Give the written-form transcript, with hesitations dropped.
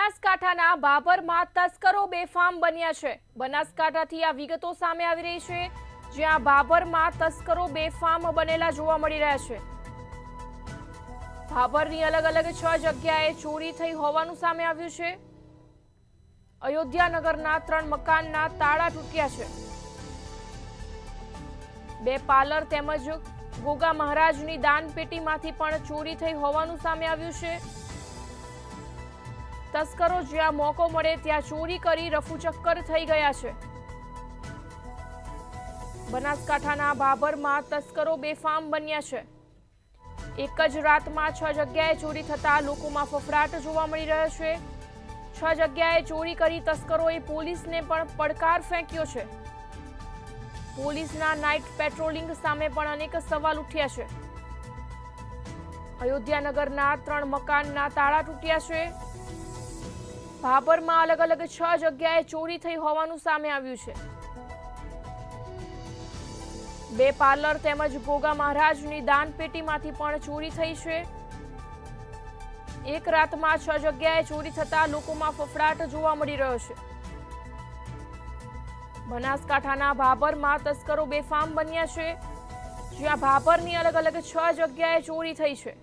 બનાસકાંઠાના બાબરમાં તસ્કરો બેફામ બન્યા છે। બનાસકાંઠાથી આ વિગતો સામે આવી રહી છે, જ્યાં બાબરમાં તસ્કરો બેફામ બનેલા જોવા મળી રહ્યા છે। બાબરની અલગ અલગ 6 જગ્યાએ ચોરી થઈ હોવાનું સામે આવ્યું છે। અયોધ્યાનગરના 3 મકાનના તાળા તૂટ્યા છે। 2 પાર્લર તેમજ ગોગા મહારાજની દાનપેટીમાંથી પણ ચોરી થઈ હોવાનું સામે આવ્યું છે। તસ્કરો જ્યાં મોકો મળે ત્યાં ચોરી કરી રફુચક્કર થઈ ગયા છે। બનાસકાંઠાના બાબરમાં તસ્કરો બેફામ બન્યા છે। એક જ રાતમાં 6 જગ્યાએ ચોરી થતા લોકોમાં ફફડાટ જોવા મળી રહ્યો છે। 6 જગ્યાએ ચોરી કરી તસ્કરોએ પોલીસને પણ પડકાર ફેંક્યો છે। પોલીસના નાઇટ પેટ્રોલિંગ સામે પણ અનેક સવાલ ઉઠ્યા છે। અયોધ્યાનગરના 3 મકાનના તાળા તૂટ્યા છે। બાબરમાં અલગ અલગ 6 જગ્યાએ ચોરી થઈ હોવાનું સામે આવ્યું છે। 2 પાર્લર તેમજ ગોગા મહારાજની દાનપેટીમાંથી પણ ચોરી થઈ છે। એક રાતમાં 6 જગ્યાએ ચોરી થતા લોકોમાં ફફડાટ જોવા મળી રહ્યો છે। બનાસકાંઠાના બાબરમાં તસ્કરો બેફામ બન્યા છે, જ્યાં બાબરની અલગ અલગ 6 જગ્યાએ ચોરી થઈ છે।